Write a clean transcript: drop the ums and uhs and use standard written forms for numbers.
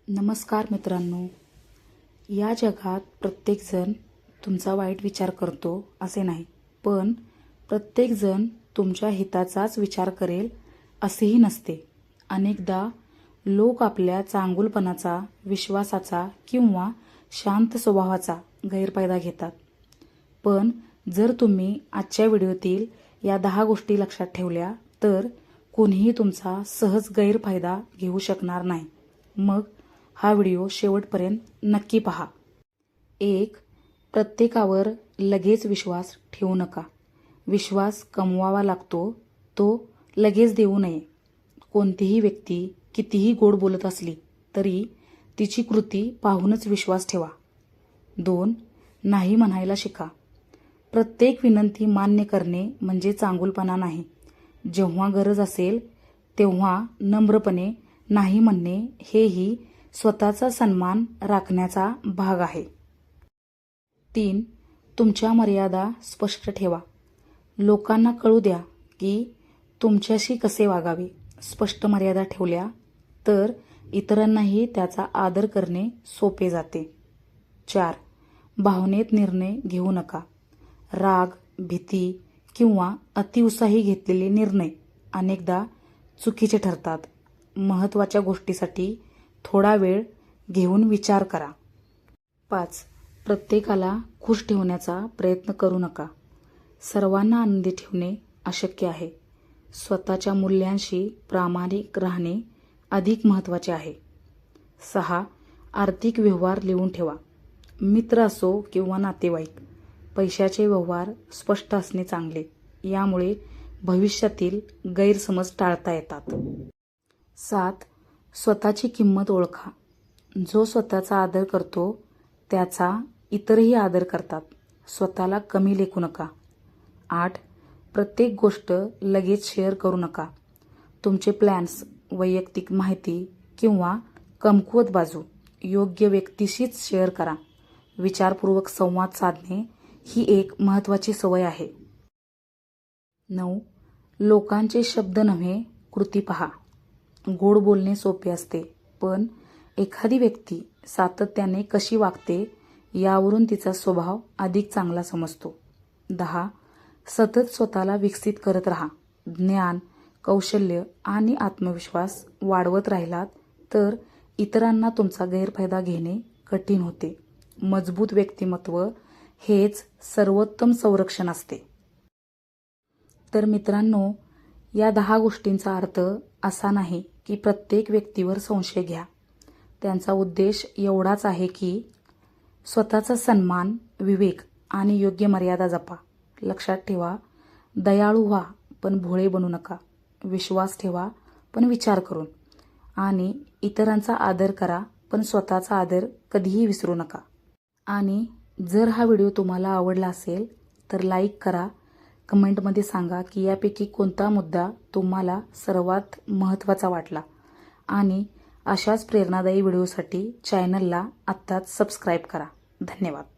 नमस्कार मित्रांनो. या जगात प्रत्येकजण तुमचा वाईट विचार करतो असे नाही, पण प्रत्येकजण तुमच्या हिताचाच विचार करेल असेही नसते. अनेकदा लोक आपल्या चांगुलपणाचा, विश्वासाचा किंवा शांत स्वभावाचा गैरफायदा घेतात. पण जर तुम्ही आजच्या व्हिडिओतील या 10 गोष्टी लक्षात ठेवल्या तर कोणीही तुमचा सहज गैरफायदा घेऊ शकणार नाही. मग हा व्हिडिओ शेवटपर्यंत नक्की पहा. 1. प्रत्येकावर लगेच विश्वास ठेवू नका. विश्वास कमवावा लागतो, तो लगेच देऊ नये. कोणतीही व्यक्ती कितीही गोड बोलत असली तरी तिची कृती पाहूनच विश्वास ठेवा. 2. नाही म्हणायला शिका. प्रत्येक विनंती मान्य करणे म्हणजे चांगुलपणा नाही. जेव्हा गरज असेल तेव्हा नम्रपणे नाही म्हणणे हेही स्वतःचा सन्मान राखण्याचा भाग आहे. 3. तुमच्या मर्यादा स्पष्ट ठेवा. लोकांना कळू द्या की तुमच्याशी कसे वागावे. स्पष्ट मर्यादा ठेवल्या तर इतरांनाही त्याचा आदर करणे सोपे जाते. 4. भावनेत निर्णय घेऊ नका. राग, भीती किंवा अतिउत्साही घेतलेले निर्णय अनेकदा चुकीचे ठरतात. महत्त्वाच्या गोष्टीसाठी थोडा वेळ घेऊन विचार करा. 5. प्रत्येकाला खुश ठेवण्याचा प्रयत्न करू नका. सर्वांना आनंदी ठेवणे अशक्य आहे. स्वतःच्या मूल्यांशी प्रामाणिक राहणे अधिक महत्त्वाचे आहे. 6. आर्थिक व्यवहार लिहून ठेवा. मित्र असो किंवा नातेवाईक, पैशाचे व्यवहार स्पष्ट असणे चांगले. यामुळे भविष्यातील गैरसमज टाळता येतात. 7. स्वतःची किंमत ओळखा. जो स्वतःचा आदर करतो त्याचा इतरही आदर करतात. स्वतःला कमी लेखू नका. 8. प्रत्येक गोष्ट लगेच शेअर करू नका. तुमचे प्लॅन्स, वैयक्तिक माहिती किंवा कमकुवत बाजू योग्य व्यक्तीशीच शेअर करा. विचारपूर्वक संवाद साधणे ही एक महत्त्वाची सवय आहे. 9. लोकांचे शब्द नव्हे, कृती पहा. गोड बोलणे सोपे असते, पण एखादी व्यक्ती सातत्याने कशी वागते यावरून तिचा स्वभाव अधिक चांगला समजतो. 10. सतत स्वतःला विकसित करत राहा. ज्ञान, कौशल्य आणि आत्मविश्वास वाढवत राहिलात तर इतरांना तुमचा गैरफायदा घेणे कठीण होते. मजबूत व्यक्तिमत्व हेच सर्वोत्तम संरक्षण असते. तर मित्रांनो, या 10 गोष्टींचा अर्थ असा नाही की प्रत्येक व्यक्तीवर संशय घ्या. त्यांचा उद्देश एवढाच आहे की स्वतःचा सन्मान, विवेक आणि योग्य मर्यादा जपा. लक्षात ठेवा, दयाळू व्हा पण भोळे बनू नका. विश्वास ठेवा पण विचार करून. आणि इतरांचा आदर करा पण स्वतःचा आदर कधीही विसरू नका. आणि जर हा व्हिडिओ तुम्हाला आवडला असेल तर लाईक करा. कमेंटमध्ये सांगा की यापैकी कोणता मुद्दा तुम्हाला सर्वात महत्त्वाचा वाटला. आणि अशाच प्रेरणादायी व्हिडिओसाठी चॅनलला आत्ताच सबस्क्राईब करा. धन्यवाद.